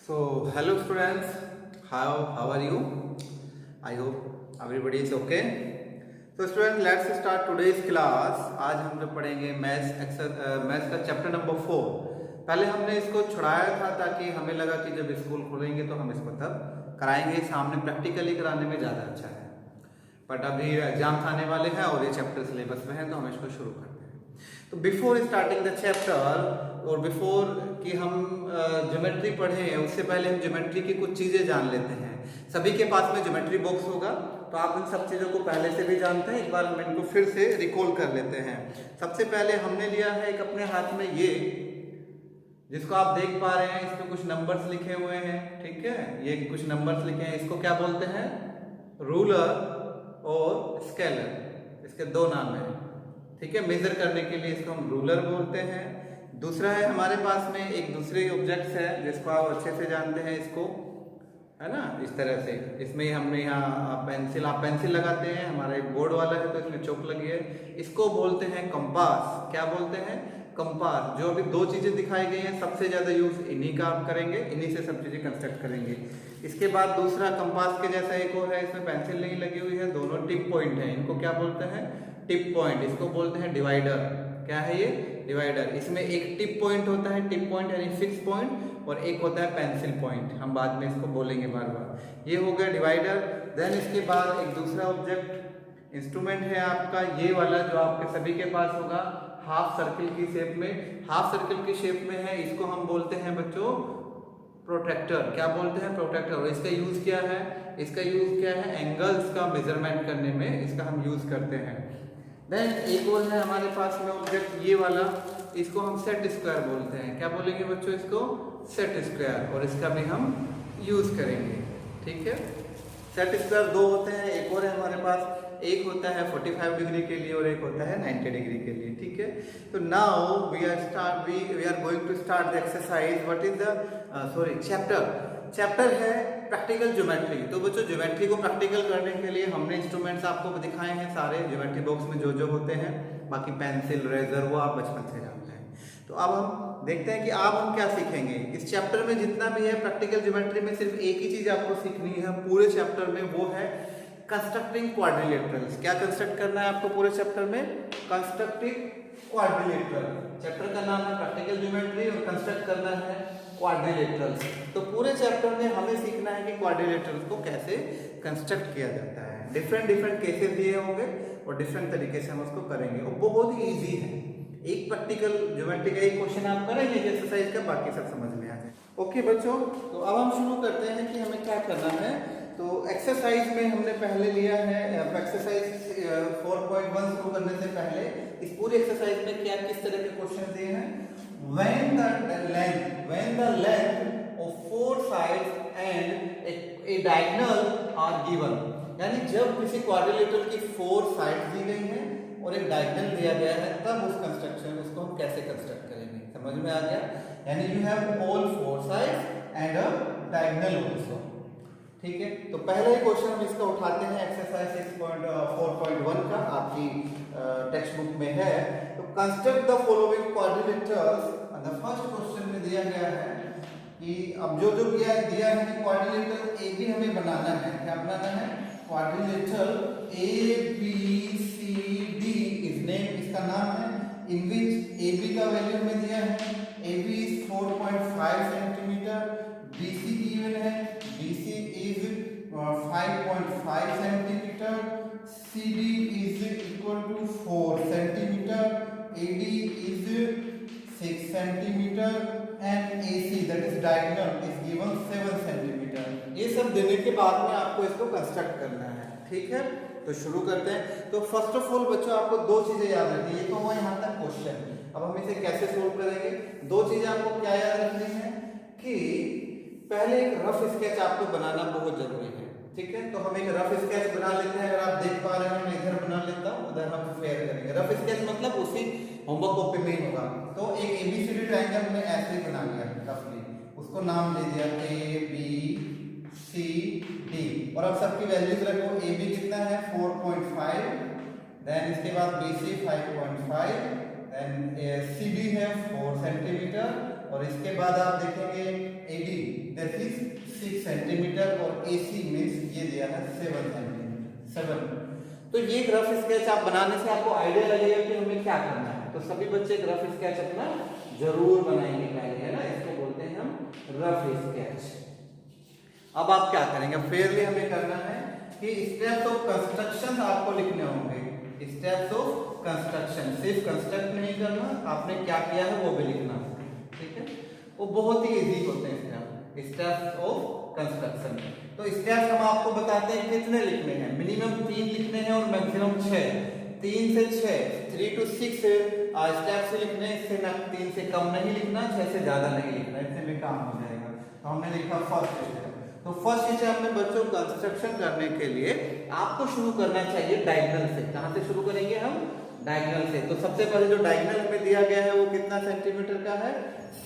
So, hello students, how are you? I hope everybody is okay. So students, let's start today's class. आज हम लोग पढ़ेंगे maths का chapter number 4. पहले हमने इसको छुड़ाया था ताकि हमें लगा कि जब स्कूल खुलेंगे तो हम इसको तब कराएंगे, सामने प्रैक्टिकली कराने में ज़्यादा अच्छा है. बट अभी एग्जाम्स आने वाले हैं और ये चैप्टर सिलेबस में है तो हम इसको शुरू करते हैं. तो बिफोर स्टार्टिंग द चैप्टर और बिफोर कि हम ज्योमेट्री पढ़ें उससे पहले हम ज्योमेट्री की कुछ चीज़ें जान लेते हैं. सभी के पास में ज्योमेट्री बॉक्स होगा तो आप इन सब चीज़ों को पहले से भी जानते हैं. एक बार हम इनको फिर से रिकॉल कर लेते हैं. सबसे पहले हमने लिया है एक अपने हाथ में ये, जिसको आप देख पा रहे हैं, इसमें कुछ नंबर्स लिखे हुए हैं. ठीक है, ये कुछ नंबर्स लिखे हैं. इसको क्या बोलते हैं? रूलर और स्केलर. इसके दो नाम हैं. ठीक है, मेजर करने के लिए इसको हम रूलर बोलते हैं. दूसरा है हमारे पास में एक दूसरे ऑब्जेक्ट्स है जिसको आप अच्छे से जानते हैं, इसको है ना, इस तरह से. इसमें हमने यहाँ पेंसिल, आप पेंसिल लगाते हैं, हमारा एक बोर्ड वाला है तो इसमें चौक लगी है. इसको बोलते हैं कंपास. क्या बोलते हैं? कंपास. जो अभी दो चीजें दिखाई गई हैं, सबसे ज्यादा यूज इन्हीं का आप करेंगे, इन्हीं से सब चीजें कंस्ट्रक्ट करेंगे. इसके बाद दूसरा कंपास के जैसा एक और है, इसमें पेंसिल नहीं लगी हुई है, दोनों टिप पॉइंट है. इनको क्या बोलते हैं? Tip point. इसको बोलते हैं डिवाइडर. क्या है ये? डिवाइडर. इसमें एक टिप पॉइंट होता है, टिप पॉइंट यानी फिक्स पॉइंट, और एक होता है पेंसिल पॉइंट. हम बाद में इसको बोलेंगे बार बार. ये हो गया डिवाइडर. देन इसके बाद एक दूसरा ऑब्जेक्ट इंस्ट्रूमेंट है आपका ये वाला, जो आपके सभी के पास होगा, हाफ सर्किल की शेप में. हाफ सर्किल की शेप में है, इसको हम बोलते हैं बच्चों प्रोट्रैक्टर. क्या बोलते हैं? प्रोट्रैक्टर. और इसका यूज क्या है? इसका यूज क्या है? एंगल्स का मेजरमेंट करने में इसका हम यूज करते हैं. देन एक और है हमारे पास में ऑब्जेक्ट ये वाला, इसको हम सेट स्क्वायर बोलते हैं. क्या बोलेंगे बच्चों? इसको सेट स्क्वायर. और इसका भी हम यूज करेंगे. ठीक है, सेट स्क्वायर दो होते हैं. एक और है हमारे पास, एक होता है 45 डिग्री के लिए और एक होता है 90 डिग्री के लिए. ठीक है, तो now we are going to start the exercise. What is the chapter है प्रैक्टिकल ज्योमेट्री. तो बच्चों ज्योमेट्री को प्रैक्टिकल करने के लिए हमने इंस्ट्रूमेंट्स आपको दिखाए हैं सारे ज्योमेट्री बॉक्स में जो होते हैं. बाकी पेंसिल, रेजर वो आप बचपन से जानते हैं. तो अब हम देखते हैं कि अब हम क्या सीखेंगे इस चैप्टर में. जितना भी है प्रैक्टिकल ज्योमेट्री में सिर्फ एक ही चीज आपको सीखनी है पूरे चैप्टर में, वो है कंस्ट्रक्टिंग क्वाड्रिलेटरल्स. क्या कंस्ट्रक्ट करना है आपको पूरे चैप्टर में? Constructing quadrilateral. चैप्टर का नाम है प्रैक्टिकल ज्योमेट्री और कंस्ट्रक्ट करना है क्वाड्रिलेटरल्स. तो पूरे चैप्टर में हमें सीखना है कि क्वाड्रिलेटरल्स को कैसे कंस्ट्रक्ट किया जाता है. डिफरेंट केसेस दिए होंगे और डिफरेंट तरीके से हम उसको करेंगे और बहुत ही इजी है. एक प्रैक्टिकल ज्योमेट्री का एक क्वेश्चन आप करेंगे एक्सरसाइज का, बाकी सब समझ में आ जाए. ओके बच्चों, तो अब हम शुरू करते हैं कि हमें क्या करना है. तो एक्सरसाइज में हमने पहले लिया है एक्सरसाइज 4.1 शुरू करने से पहले इस पूरी एक्सरसाइज में क्या किस तरह के क्वेश्चन दिए हैं. when the length of four sides and a diagonal are given. यानी जब किसी क्वाड्रिलेटरल की 4 साइड्स दी गई हैं और एक डायगोनल दिया गया है, तब उस कंस्ट्रक्शन उसको हम कैसे कंस्ट्रक्ट करेंगे. समझ में आ गया? यानी you have all 4 sides and a diagonal also. ठीक है, तो पहले ही क्वेश्चन हम इसका उठाते हैं एक्सरसाइज 6.4.1 का, आपकी टेक्स्ट बुक में है. तो construct the following quadrilaterals. The first question में दिया गया है कि अब जो दिया है कि क्वाड्रिलेटरल ए बी हमें बनाना है. क्या बनाना है? Quadrilateral A B C D is name, इसका नाम है, इन विच ए बी का वैल्यू हमें दिया है. A B is 4.5 centimetre. B C given है, B C is 5.5 centimetre. C D is equal to 4 centimetre. A D is 6 centimetre and A C that is diagonal is given 7 centimetre. ये सब देने के बाद में आपको इसको कंस्ट्रक्ट करना है. ठीक है, तो शुरू करते हैं. तो फर्स्ट ऑफ ऑल बच्चों आपको दो चीजें याद रखनी है. तो वो यहाँ तक क्वेश्चन. अब हम इसे कैसे सोल्व करेंगे? दो चीजें आपको क्या याद रखनी है कि पहले एक रफ स्केच आपको बनाना बहुत जरूरी है. ठीक है, तो हम एक रफ स्केच बना लेते हैं. अगर आप देख पा रहे हैं मैं इधर बना लेता हूँ, उधर हम फेयर करेंगे. रफ स्केच मतलब उसी होमवर्क कॉपी में ही होगा. तो एक एबीसीडी ट्रायंगल में ऐसे ही बना लिया रफली, उसको नाम दे दिया ए बी सी डी. और अब सबकी वैल्यूज रखो. ए बी कितना है? 4.5. देन इसके बाद B C 5.5. Then C D है 4 सेंटीमीटर. और इसके बाद आप देखेंगे ए डी. देखिए 6 सेंटीमीटर और AC में ये दिया है 7 सेंटीमीटर 7। तो ये ग्रफ स्केच आप बनाने से आपको आइडिया लगेगा कि हमें क्या करना है। तो सभी बच्चे ग्रफ स्केच अपना जरूर बनाएंगे पहले, है ना, इसको बोलते हैं हम रफ स्केच। अब आप क्या करेंगे, फेयरली हमें करना है कि स्टेप्स ऑफ कंस्ट्रक्शन आपको लिखने होंगे। स्टेप्स ऑफ कंस्ट्रक्शन, सिर्फ कंस्ट्रक्ट नहीं करना, आपने क्या किया है वो भी लिखना, ठीक है। वो बहुत ही इजी होते हैं स्टेप्स ऑफ कंस्ट्रक्शन। तो स्टेप्स हम आपको बताते हैं कितने लिखने हैं, मिनिमम 3 लिखने हैं और मैक्सिमम 6। 3 से 6, 3 to 6 स्टेप्स लिखने, इससे 3 से कम नहीं लिखना, 6 से ज्यादा नहीं लिखना, इससे भी काम हो जाएगा। तो हमने लिखा फर्स्ट स्टेप। तो फर्स्ट स्टेप में बच्चों कंस्ट्रक्शन करने के लिए आपको शुरू करना चाहिए डायगोनल से। कहां से शुरू करेंगे हम, डायगोनल से। तो सबसे पहले जो डायगोनल हमें दिया गया है वो कितना सेंटीमीटर का है,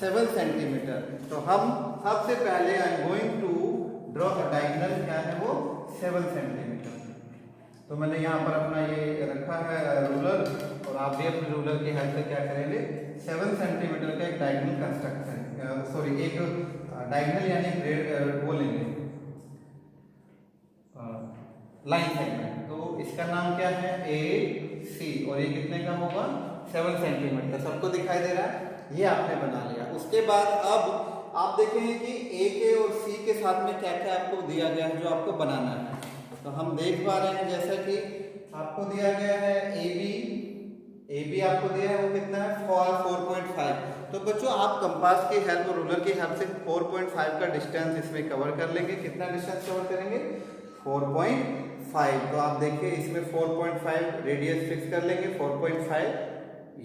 7 सेंटीमीटर। तो हम सबसे पहले I am going to draw a diagonal, क्या है वो 7 सेंटीमीटर। तो मैंने यहाँ पर अपना ये रखा है रूलर, और आप भी अपने रूलर की हेल्प से क्या करेंगे 7 सेंटीमीटर का एक डायगोनल कंस्ट्रक्शन, सॉरी एक डायगोनल यानी वो लेंगे लाइन सेगमेंट। तो इसका नाम क्या है AC, और ये कितने का होगा 7 सेंटीमीटर। सबको दिखाई दे रहा है, ये आपने बना लिया। उसके बाद अब आप देखेंगे कि A के और C के साथ में क्या क्या आपको दिया गया है जो आपको बनाना है। तो हम देख पा रहे हैं जैसा कि आपको दिया गया है AB आपको दिया है वो कितना है 4.5। तो बच्चों आप कंपास की हेल्प और रूलर की हेल्प से 4.5 का डिस्टेंस इसमें कवर कर लेंगे। कितना डिस्टेंस कवर करेंगे 4.5। तो आप देखिए इसमें 4.5 रेडियस फिक्स कर लेंगे, 4.5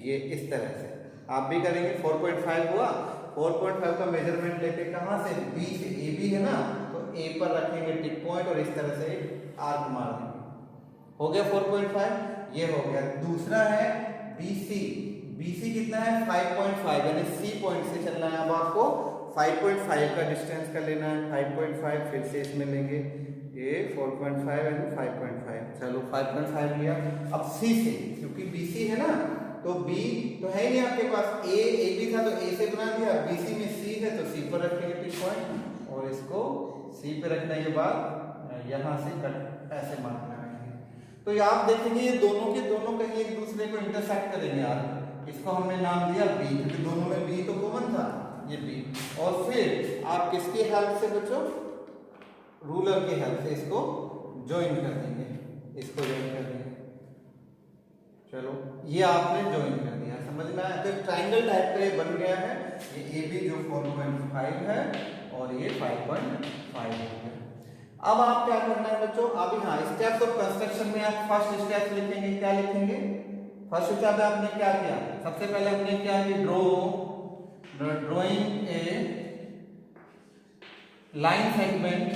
ये इस तरह से आप भी करेंगे। 4.5 हुआ, 4.5 का मेजरमेंट लेके कहां से, B से, AB है ना, तो A पर रखेंगे टिक पॉइंट और इस तरह से आर्क मार देंगे। हो गया 4.5, ये हो गया। दूसरा है BC कितना है 5.5, यानी C पॉइंट से चलना है। अब आपको 5.5 का डिस्टेंस का लेना है, 5.5 फिर से इसमें लेंगे, ये 4.5 एंड 5.5, चलो 5.5 लिया। अब C से, क्योंकि BC है ना, तो B तो है ही नहीं आपके पास, AB था तो A से बना दिया, BC में C है तो C पर रखेंगे टिक पॉइंट, और इसको C पे रखने के बाद यहाँ से कट ऐसे मारना है। तो आप देखेंगे ये दोनों के दोनों कहीं एक दूसरे को इंटरसेक्ट करेंगे यार। इसको हमने नाम दिया B, क्योंकि दोनों में B तो कॉमन था, ये B। और फिर आप किसकी हेल्प से बच्चों, रूलर की हेल्प से इसको ज्वाइन कर देंगे, इसको ज्वाइन कर देंगे। चलो ये आपने ज्वाइन कर दिया, समझ में आया। तो ट्रायंगल टाइप का ये बन गया है, ये AB जो 4.5 है और ये 5.5 है। अब आप क्या करना है बच्चों, अब यहाँ स्टेप्स ऑफ कंस्ट्रक्शन में आप फर्स्ट स्टेप लिखेंगे। क्या लिखेंगे, फर्स्ट स्टेप में आपने क्या किया, सबसे पहले हमने क्या किया, ड्रॉइंग ए लाइन सेगमेंट।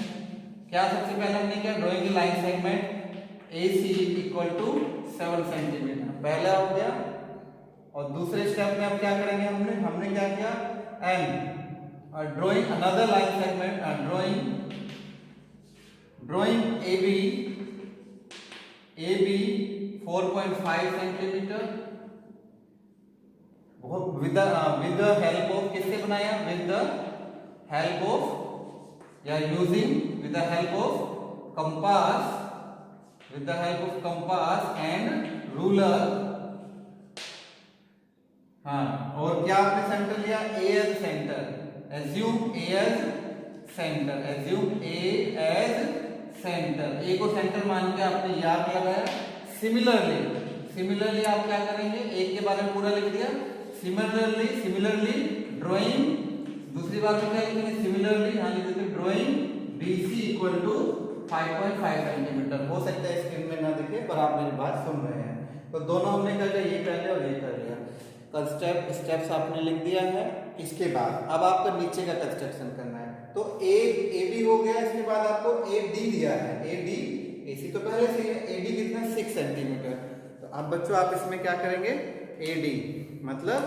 क्या सबसे पहले हमने क्या, drawing a line segment AC equal to 7 centimetre, पहला हो गया। और दूसरे स्टेप में अब क्या करेंगे, हमने क्या किया, and drawing another line segment, drawing AB 4.5 centimetre, with the help of, किससे बनाया, विद द हेल्प ऑफ या using with the help of compass, with the help of compass and ruler। हाँ, और क्या आपने सेंटर लिया, A as centre, assume A as centre, assume A as centre, A को centre मान के आपने याद लगाया। सिमिलरली आप क्या करेंगे, एक के बारे में पूरा लिख दिया, सिमिलरली ड्राइंग, दूसरी बात में क्या लिखेंगे, सिमिलरली यहाँ लिख देते drawing BC equal to 5.5 centimetre. हो सकता है स्क्रीन में ना दिखे पर आप मेरी बात सुन रहे हैं। तो दोनों हमने कर लिया, ये कर लिया और ये कर लिया। स्टेप्स आपने लिख दिया है। इसके बाद अब आपको नीचे का कंस्ट्रक्शन करना है। तो AB हो गया, इसके बाद आपको AD दिया है, AD AC तो पहले से है, AD कितना 6 सेंटीमीटर। तो अब बच्चों आप इसमें क्या करेंगे, AD मतलब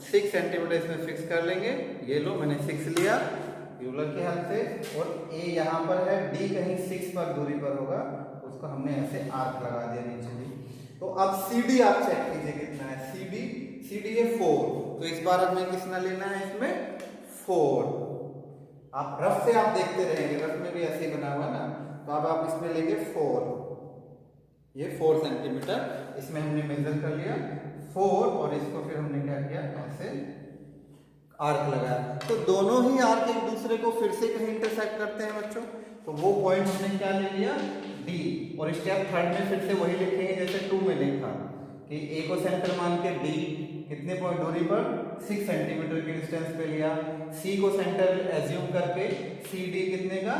6 सेंटीमीटर इसमें फिक्स कर लेंगे। ये लो मैंने 6 लिया रूलर की हेल्प से, और A यहाँ पर है, D कहीं 6 पर दूरी पर होगा, उसको हमने ऐसे आर्क लगा दिया नीचे भी। तो अब CD आप चेक कीजिए कितना है, CD है 4। तो इस बार हमें कितना लेना है, इसमें 4। आप रफ से आप देखते रहेंगे, रफ में भी ऐसे ही बना हुआ है ना। तो अब आप इसमें लेंगे 4, ये 4 सेंटीमीटर इसमें हमने मेजर कर लिया 4, और इसको फिर हमने क्या किया, ऐसे आर्क लगाया। तो दोनों ही आर्क एक दूसरे को फिर से कहीं इंटरसेक्ट करते हैं बच्चों। तो वो पॉइंट हमने क्या ले लिया, डी। और स्टेप थर्ड में फिर से वही लिखेंगे जैसे 2 में लिखा कि ए को सेंटर मान के डी कितने पॉइंट दूरी पर 6 सेंटीमीटर की डिस्टेंस पे लिया, सी को सेंटर एज्यूम करके सी डी कितने का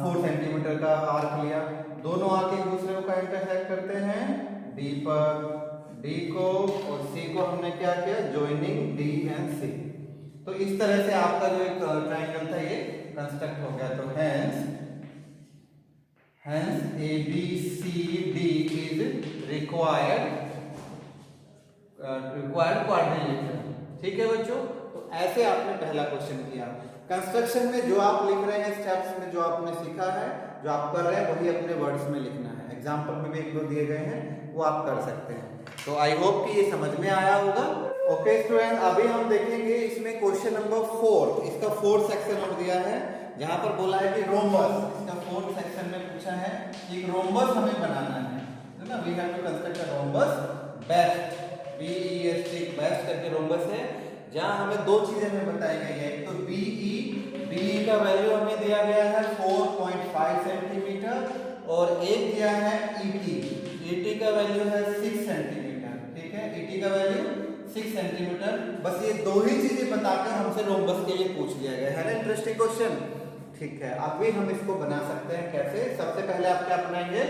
4 सेंटीमीटर का आर्क लिया। दोनों आर्क एक दूसरे को इंटरसेक्ट करते हैं डी पर, डी को और सी को हमने क्या किया, जॉइनिंग डी एंड सी। तो इस तरह से आपका जो एक ट्रायंगल था ये कंस्ट्रक्ट हो गया। तो hence ABCD is required quadrilateral। ठीक है बच्चों, तो ऐसे आपने पहला क्वेश्चन किया। कंस्ट्रक्शन में जो आप लिख रहे हैं, स्टेप्स में जो आपने सीखा है, जो आप कर रहे हैं, वही अपने वर्ड्स में लिखना है। एग्जाम्पल में भी 1-2 दिए गए हैं, वो आप कर सकते हैं। तो आई होप कि ये समझ में आया होगा। ओके स्टूडेंट, अभी हम देखेंगे इसमें क्वेश्चन नंबर 4। इसका 4th सेक्शन और दिया है, जहां पर बोला है कि रोम्बस। इसका 4th सेक्शन में पूछा है कि एक रोम्बस हमें बनाना है ना। We have to construct a rhombus BEST, BEST BEST करके रोम्बस है, जहां हमें 2 चीजें हमें बताई गई है। एक तो BE का वैल्यू हमें दिया गया है 4.5 सेंटीमीटर, और एक दिया है ET का वैल्यू है 6 सेंटीमीटर। ठीक है, ET का वैल्यू 6 सेंटीमीटर। बस ये 2 ही चीजें बताकर हमसे रोम्बस के लिए पूछ लिया गया है ना। Interesting question. ठीक है, अभी हम इसको बना सकते हैं कैसे। सबसे पहले आप क्या बनाएंगे,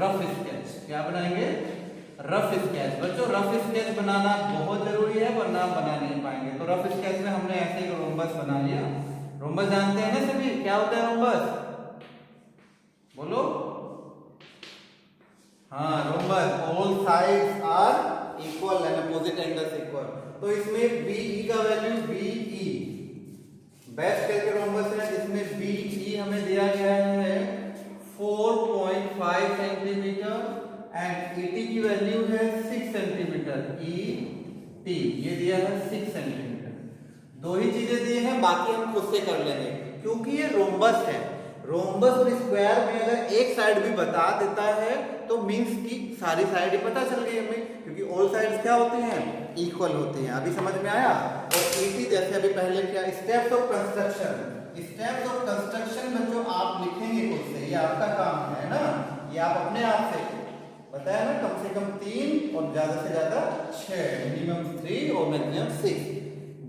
रफ स्केच। क्या बनाएंगे, रफ स्केच। बच्चों रफ स्केच बनाना बहुत जरूरी है, वरना आप बना नहीं पाएंगे। तो रफ स्केच में हमने ऐसे ही रोम्बस बना लिया। रोम्बस जानते हैं ना सभी, क्या होता है रोम्बस, बोलो। हाँ, rhombus all sides are equal and opposite angles equal. तो इसमें BE का वैल्यू BE बेस्ट करके रोम्बस है, जिसमें BE हमें दिया गया है 4.5 सेंटीमीटर एंड ET की वैल्यू है 6 सेंटीमीटर। ET ये दिया है 6 सेंटीमीटर। 2 ही चीजें दी हैं, बाकी हम खुद से कर लेंगे क्योंकि ये रोम्बस है। रोम्बस और स्क्वायर में अगर एक साइड भी बता देता है तो मींस की सारी साइड ही पता चल गई हमें, क्योंकि ऑल साइड्स क्या होती हैं, इक्वल होती हैं। अभी समझ में आया। और ET जैसे अभी पहले क्या, steps of construction. Steps of construction में जो आप लिखेंगे खुद से, ये आपका काम है ना, ये आप अपने आप से बताया ना, कम से कम 3 और ज्यादा से ज्यादा 6, मिनिमम 3 और मैक्सिमम 6।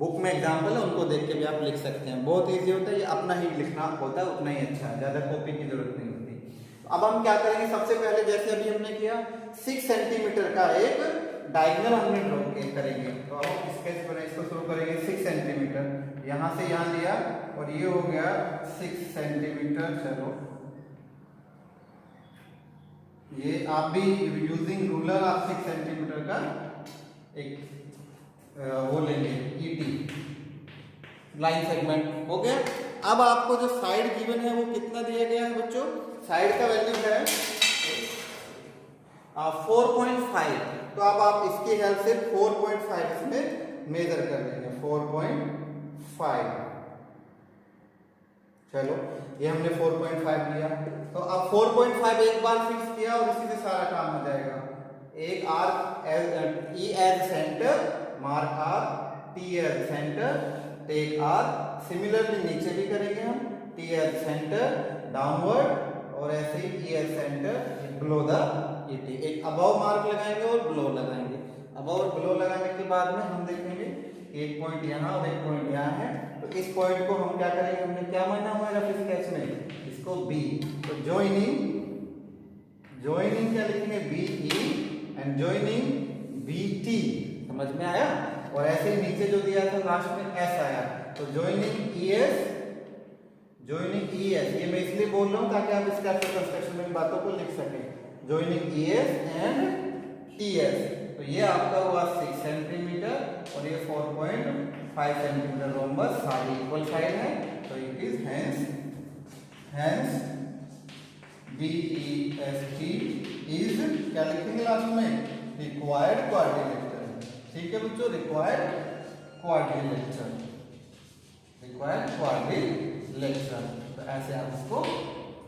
बुक में एग्जाम्पल है, उनको देख के भी आप लिख सकते हैं। बहुत इजी होता है, ये अपना ही लिखना होता है, उतना ही अच्छा है, ज्यादा कॉपी की जरूरत नहीं होती। अब हम क्या करेंगे, सबसे पहले जैसे अभी हमने किया 6 सेंटीमीटर का एक डायगोनल हमने ड्रॉ करेंगे। तो अब स्केच पर इसको शुरू करेंगे 6 सेंटीमीटर, यहाँ से यहाँ लिया और ये हो गया 6 सेंटीमीटर। चलो ये आप भी यूजिंग रूलर आप 6 सेंटीमीटर का एक वो लेंगे, ET लाइन सेगमेंट हो गया। अब आपको जो साइड गिवन है वो कितना दिया गया है बच्चों, साइड का वैल्यू है 4.5। तो अब आप इसकी हेल्प से 4.5 इसमें मेजर कर लेंगे, 4.5। चलो ये हमने 4.5 लिया। तो अब 4.5 एक बार फिक्स किया और इसी से सारा काम हो जाएगा। एक arc E as centre, mark arc, T as centre, take arc. Similarly नीचे भी करेंगे हम, T एज सेंटर डाउनवर्ड और ऐसे ही E as centre below the ET। एक अबव मार्क लगाएंगे और बिलो लगाएंगे। अबव और बिलो लगाने के बाद में हम देखेंगे एक पॉइंट यहाँ और एक पॉइंट यहाँ है। तो इस पॉइंट को हम क्या करेंगे, हमने क्या माना हुआ है रफ स्केच में, इसको B। तो ज्वाइनिंग क्या लिखेंगे, BE एंड ज्वाइनिंग BT। समझ में आया। और ऐसे ही नीचे जो दिया था लास्ट में S आया, तो ज्वाइनिंग ES, ये मैं इसलिए बोल रहा हूँ ताकि आप स्टेप कंस्ट्रक्शन में बातों को लिख सकें। Joining ES and TS। तो ये आपका हुआ 6 सेंटीमीटर और ये 4.5 सेंटीमीटर रोम्बस, सारी इक्वल साइड है। तो it is hence BEST is क्या लिखेंगे लास्ट में, रिक्वायर्ड क्वाड्रिलेटरल। ठीक है बच्चों, रिक्वायर्ड क्वाड्रिलेटरल। लेक्चर। तो ऐसे आप इसको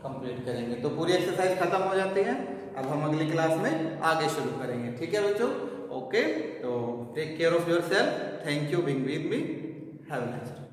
कंप्लीट करेंगे तो पूरी एक्सरसाइज खत्म हो जाती है। अब हम अगली क्लास में आगे शुरू करेंगे, ठीक है बच्चों। ओके, तो take care of your self, thank you being with me, have a nice day.